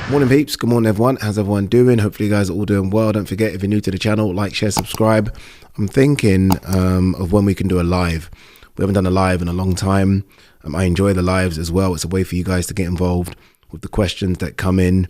Morning peeps, good morning everyone. How's everyone doing? Hopefully you guys are all doing well. Don't forget, if you're new to the channel, like, share, subscribe. I'm thinking of when we can do a live. We haven't done a live in a long time. I enjoy the lives as well. It's a way for you guys to get involved with the questions that come in.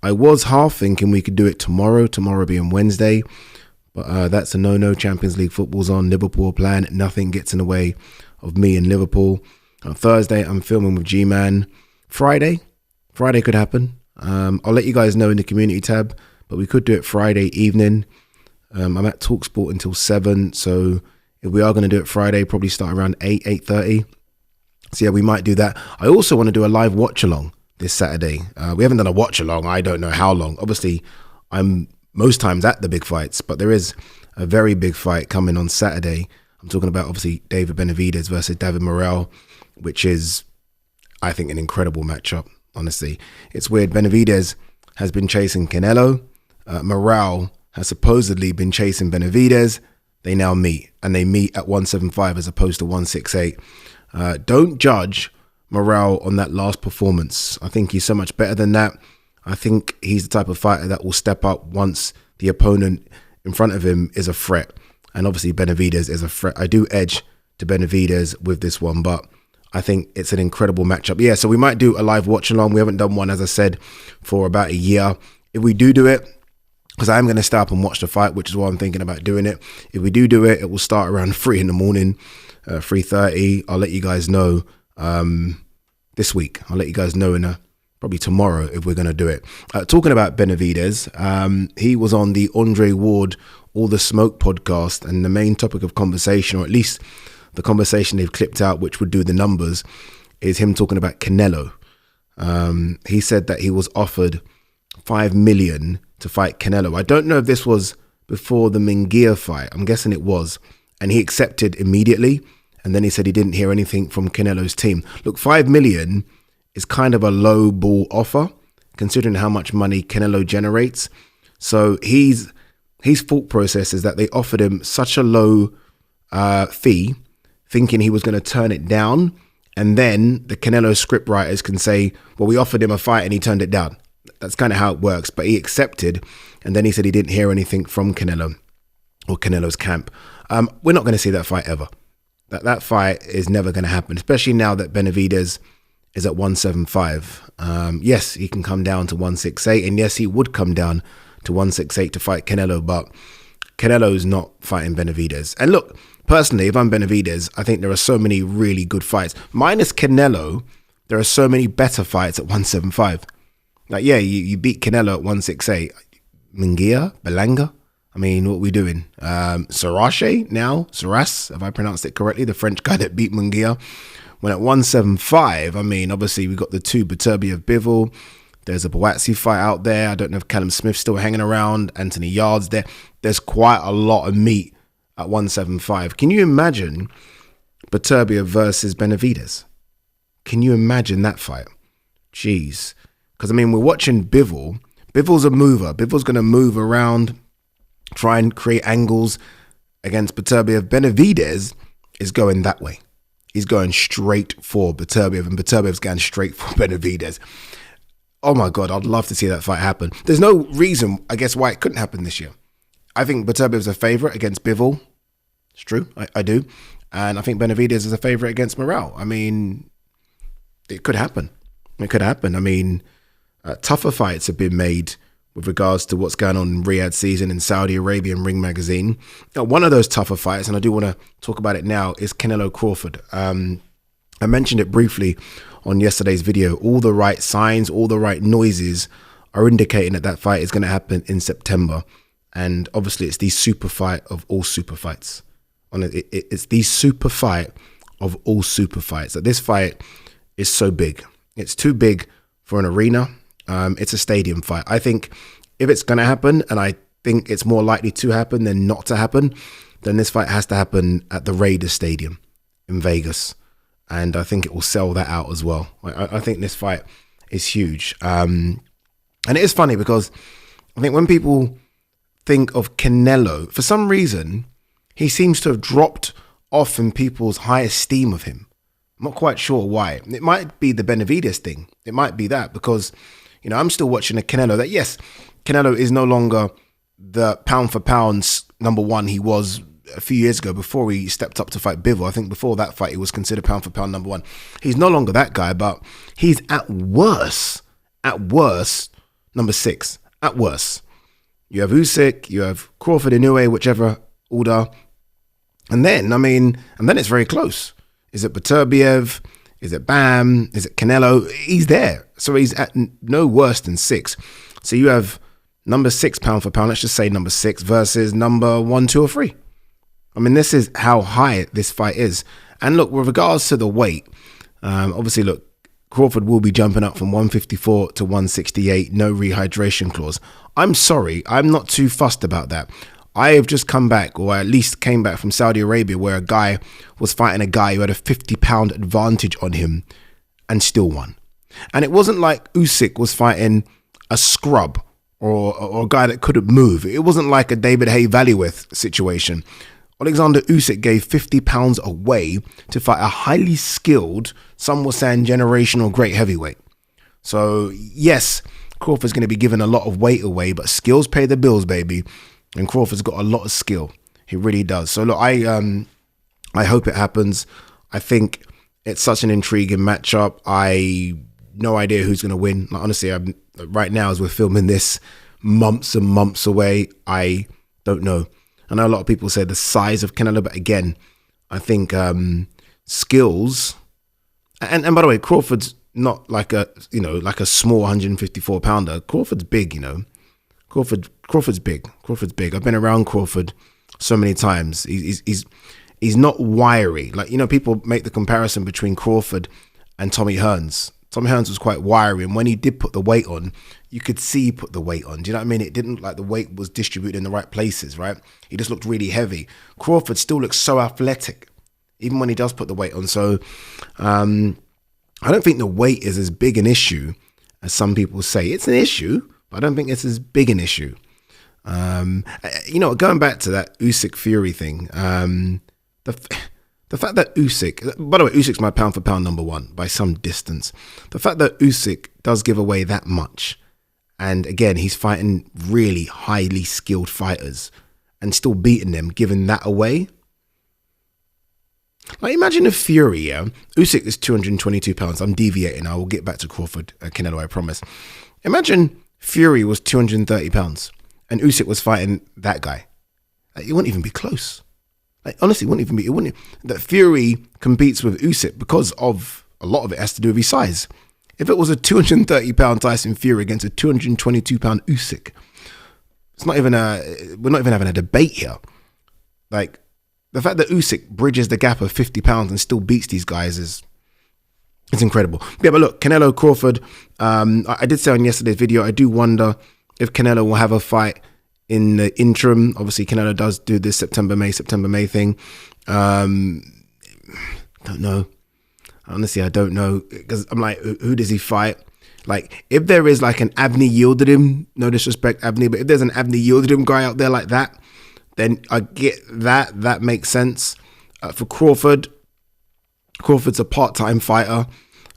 I was half thinking we could do it tomorrow being Wednesday, but that's a no-no. Champions League football's on. Liverpool are playing. Nothing gets in the way of me and Liverpool. On Thursday, I'm filming with G-Man. Friday could happen. I'll let you guys know in the community tab, but we could do it Friday evening. I'm at TalkSport until 7, so if we are going to do it Friday, probably start around 8:30. So yeah, we might do that. I also want to do a live watch-along this Saturday. We haven't done a watch-along, I don't know how long. Obviously, I'm most times at the big fights, but there is a very big fight coming on Saturday. I'm talking about, obviously, David Benavidez versus David Morrell, which is, I think, an incredible matchup. Honestly, it's weird. Benavidez has been chasing Canelo. Morrell has supposedly been chasing Benavidez. They now meet, and they meet at 175 as opposed to 168. Don't judge Morrell on that last performance. I think he's so much better than that. I think he's the type of fighter that will step up once the opponent in front of him is a threat. And obviously Benavidez is a threat. I do edge to Benavidez with this one, but I think it's an incredible matchup. Yeah, so we might do a live watch along. We haven't done one, as I said, for about a year. If we do it, because I am going to stay up and watch the fight, which is why I'm thinking about doing it. If we do it, it will start around 3 in the morning, 3:30. I'll let you guys know this week. I'll let you guys know in probably tomorrow if we're going to do it. Talking about Benavidez, he was on the Andre Ward All the Smoke podcast, and the main topic of conversation, or at least the conversation they've clipped out, which would do the numbers, is him talking about Canelo. He said that he was offered $5 million to fight Canelo. I don't know if this was before the Munguia fight. I'm guessing it was. And he accepted immediately. And then he said he didn't hear anything from Canelo's team. Look, $5 million is kind of a low ball offer, considering how much money Canelo generates. So his thought process is that they offered him such a low fee, thinking he was going to turn it down, and then the Canelo script writers can say, well, we offered him a fight and he turned it down. That's kind of how it works. But he accepted, and then he said he didn't hear anything from Canelo or Canelo's camp. We're not going to see that fight ever. That fight is never going to happen, especially now that Benavidez is at 175. Yes, he can come down to 168, and yes, he would come down to 168 to fight Canelo, but Canelo's not fighting Benavidez. And look, personally, if I'm Benavidez, I think there are so many really good fights. Minus Canelo, there are so many better fights at 175. Like, yeah, you beat Canelo at 168. Munguia? Belanga? I mean, what are we doing? Sarache now? Saras, if I pronounced it correctly, the French guy that beat Munguia. When at 175, I mean, obviously we got the two Beterbiev Bivol. There's a Boazzi fight out there. I don't know if Callum Smith's still hanging around. Anthony Yard's there. There's quite a lot of meat at 175. Can you imagine Beterbiev versus Benavidez? Can you imagine that fight? Jeez. Because, I mean, we're watching Bivol. Bivol's a mover. Bivol's going to move around, try and create angles against Beterbiev. Benavidez is going that way. He's going straight for Beterbiev, and Beterbiev's going straight for Benavidez. Oh my God, I'd love to see that fight happen. There's no reason, I guess, why it couldn't happen this year. I think Beterbiev's a favourite against Bivol. It's true, I do. And I think Benavidez is a favourite against Morrell. I mean, it could happen. It could happen. I mean, tougher fights have been made with regards to what's going on in Riyadh season in Saudi Arabia and Ring Magazine. Now, one of those tougher fights, and I do want to talk about it now, is Canelo-Crawford. I mentioned it briefly on yesterday's video. All the right signs, all the right noises are indicating that that fight is going to happen in September. And obviously, it's the super fight of all super fights. It's the super fight of all super fights. That this fight is so big. It's too big for an arena. It's a stadium fight. I think if it's going to happen, and I think it's more likely to happen than not to happen, then this fight has to happen at the Raiders Stadium in Vegas. And I think it will sell that out as well. I think this fight is huge. And it is funny because I think when people think of Canelo, for some reason, he seems to have dropped off in people's high esteem of him. I'm not quite sure why. It might be the Benevidez thing. It might be that because, You know, I'm still watching a Canelo that, yes, Canelo is no longer the pound for pound number one he was a few years ago before he stepped up to fight Bivol. I think before that fight, he was considered pound for pound number one. He's no longer that guy, but he's at worst, number 6. At worst. You have Usyk, you have Crawford, Inoue, whichever order. And then it's very close. Is it Beterbiev? Is it Bam? Is it Canelo? He's there. So he's at no worse than 6. So you have number 6 pound for pound, let's just say number 6 versus number 1, 2, or 3. I mean, this is how high this fight is. And look, with regards to the weight, obviously, look, Crawford will be jumping up from 154 to 168, no rehydration clause. I'm sorry, I'm not too fussed about that. I have just come back, or at least came back from Saudi Arabia, where a guy was fighting a guy who had a 50-pound advantage on him and still won. And it wasn't like Usyk was fighting a scrub or a guy that couldn't move. It wasn't like a David Haye Valueth situation. Alexander Usyk gave 50 pounds away to fight a highly skilled, some were saying generational great heavyweight. So yes, Crawford's going to be giving a lot of weight away, but skills pay the bills, baby. And Crawford's got a lot of skill. He really does. So look, I hope it happens. I think it's such an intriguing matchup. No idea who's going to win. Like, honestly, right now as we're filming this, months and months away, I don't know. I know a lot of people say the size of Canelo, but again, I think skills. And by the way, Crawford's not like a small 154 pounder. Crawford's big, you know. Crawford's big. Crawford's big. I've been around Crawford so many times. He's not wiry. Like, you know, people make the comparison between Crawford and Tommy Hearns. Tommy Hearns was quite wiry, and when he did put the weight on, you could see he put the weight on. Do you know what I mean? It didn't look like the weight was distributed in the right places, right? He just looked really heavy. Crawford still looks so athletic, even when he does put the weight on. So I don't think the weight is as big an issue as some people say. It's an issue, but I don't think it's as big an issue. You know, going back to that Usyk Fury thing, the fact that Usyk, by the way, Usyk's my pound for pound number one by some distance. The fact that Usyk does give away that much, and again, he's fighting really highly skilled fighters and still beating them, giving that away. Like, imagine if Fury, Usyk is 222 pounds. I'm deviating. I will get back to Crawford, Canelo, I promise. Imagine Fury was 230 pounds and Usyk was fighting that guy. Like, it wouldn't even be close. Like, honestly, it wouldn't. That Fury competes with Usyk because of a lot of it has to do with his size. If it was a 230 pound Tyson Fury against a 222 pound Usyk, we're not even having a debate here. Like, the fact that Usyk bridges the gap of 50 pounds and still beats these guys is incredible. Yeah, but look, Canelo Crawford, I did say on yesterday's video, I do wonder if Canelo will have a fight in the interim. Obviously, Canelo does do this September, May thing. Don't know. Honestly, I don't know. Because I'm like, who does he fight? Like, if there is like an Abney Yildirim, no disrespect, Abney, but if there's an Abney Yildirim guy out there like that, then I get that. That makes sense. For Crawford's a part-time fighter.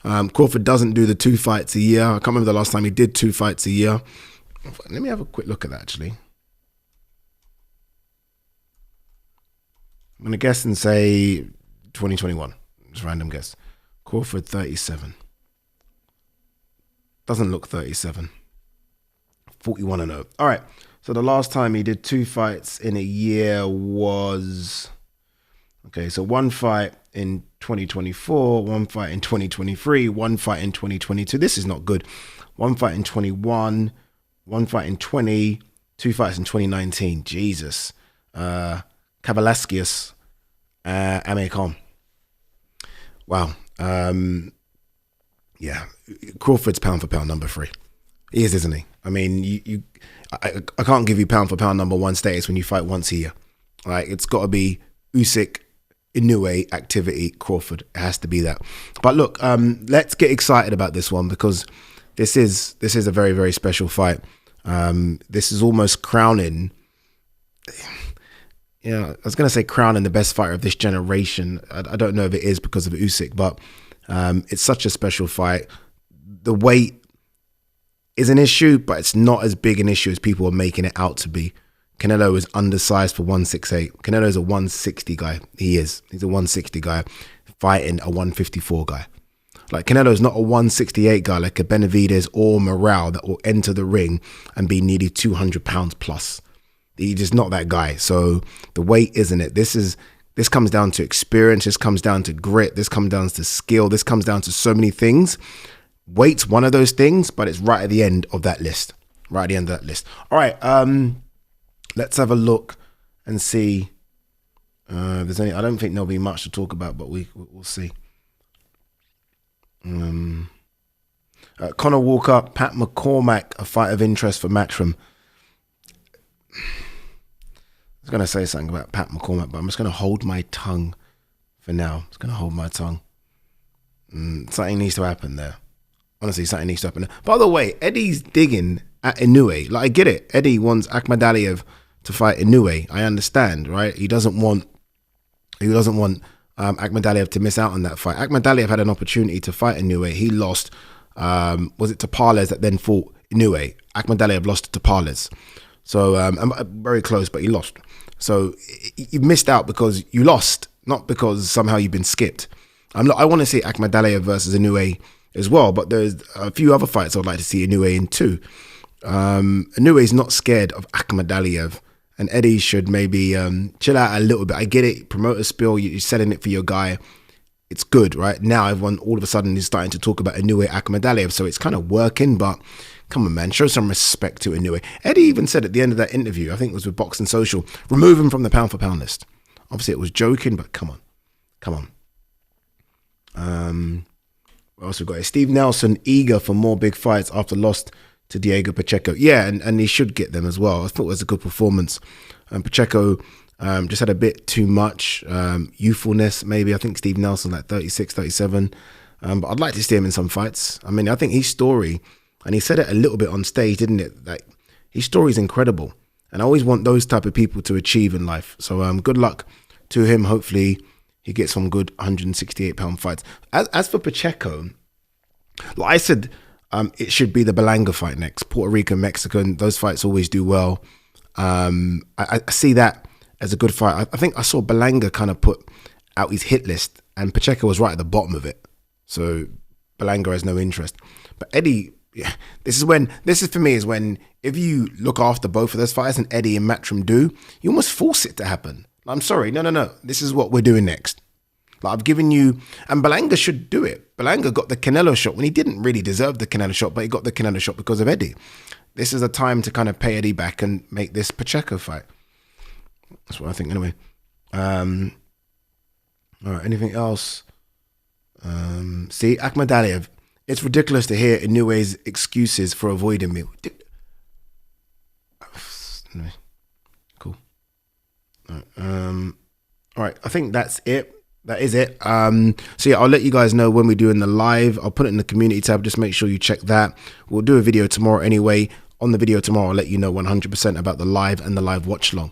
Crawford doesn't do the 2 fights a year. I can't remember the last time he did 2 fights a year. Let me have a quick look at that, actually. I'm going to guess and say 2021. Just random guess. Crawford 37. Doesn't look 37. 41-0. All right. So the last time he did 2 fights in a year was... Okay, so 1 fight in 2024, 1 fight in 2023, 1 fight in 2022. This is not good. 1 fight in 21, 1 fight in 20, 2 fights in 2019. Jesus. Kavalaskius, Amir Khan. Wow. Yeah. Crawford's pound for pound number 3. He is, isn't he? I mean, I can't give you pound for pound number 1 status when you fight once a year. Like, it's got to be Usyk, Inoue, activity, Crawford. It has to be that. But look, let's get excited about this one because this is a very, very special fight. This is almost crowning. Yeah, I was going to say crowning the best fighter of this generation. I don't know if it is because of Usyk, but it's such a special fight. The weight is an issue, but it's not as big an issue as people are making it out to be. Canelo is undersized for 168. Canelo is a 160 guy. He is. He's a 160 guy fighting a 154 guy. Like, Canelo is not a 168 guy like a Benavidez or Morrell that will enter the ring and be nearly 200 pounds plus. He's just not that guy. So the weight isn't it. This comes down to experience. This comes down to grit. This comes down to skill. This comes down to so many things. Weight's one of those things, but it's right at the end of that list. Right at the end of that list. All right. Let's have a look and see. There's any. I don't think there'll be much to talk about, but we'll see. Conor Walker, Pat McCormack, a fight of interest for Matchroom. I was going to say something about Pat McCormack, but I'm just going to hold my tongue for now. I'm just going to hold my tongue. Something needs to happen there. Honestly, something needs to happen there. By the way, Eddie's digging at Inoue. Like, I get it. Eddie wants Akhmadaliev to fight Inoue. I understand, right? He doesn't want Akhmadaliev to miss out on that fight. Akhmadaliev had an opportunity to fight Inoue. He lost. Was it Tapales that then fought Inoue? Akhmadaliev lost to Tapales. So very close, but he lost. So you missed out because you lost, not because somehow you've been skipped. I want to see Akhmadaliev versus Inoue as well, but there's a few other fights I'd like to see Inoue in too. Inoue is not scared of Akhmadaliev, and Eddie should maybe chill out a little bit. I get it, promoter spill, you're selling it for your guy. It's good, right? Now everyone all of a sudden is starting to talk about Inoue Akhmadaliev, so it's kind of working, but come on, man, show some respect to Inoue. What even said at the end of that interview, I think it was with Boxing Social, remove him from the pound for pound list. Obviously it was joking, but come on. What else we got here? Steve Nelson, eager for more big fights after lost to Diego Pacheco. Yeah, and he should get them as well. I thought it was a good performance. Pacheco just had a bit too much youthfulness, maybe. I think Steve Nelson like 36, 37. But I'd like to see him in some fights. I mean, I think his story, and he said it a little bit on stage, didn't it? Like, his story is incredible. And I always want those type of people to achieve in life. So good luck to him. Hopefully he gets some good 168-pound fights. As for Pacheco, like I said, it should be the Berlanga fight next. Puerto Rican, Mexican, those fights always do well. I see that as a good fight. I think I saw Berlanga kind of put out his hit list, and Pacheco was right at the bottom of it. So Berlanga has no interest. But Eddie, yeah, this is for me is when, if you look after both of those fighters, and Eddie and Matchroom do, you almost force it to happen. I'm sorry, no. This is what we're doing next. Like, I've given you, and Berlanga should do it. Berlanga got the Canelo shot when he didn't really deserve the Canelo shot, but he got the Canelo shot because of Eddie. This is a time to kind of pay Eddie back and make this Pacheco fight. That's what I think anyway. All right, anything else? See, Akhmadaliev. It's ridiculous to hear Inoue's excuses for avoiding me. Anyway, cool. All right, I think that's it. That is it. So yeah, I'll let you guys know when we're doing the live. I'll put it in the community tab. Just make sure you check that. We'll do a video tomorrow anyway. On the video tomorrow, I'll let you know 100% about the live and the live watch along.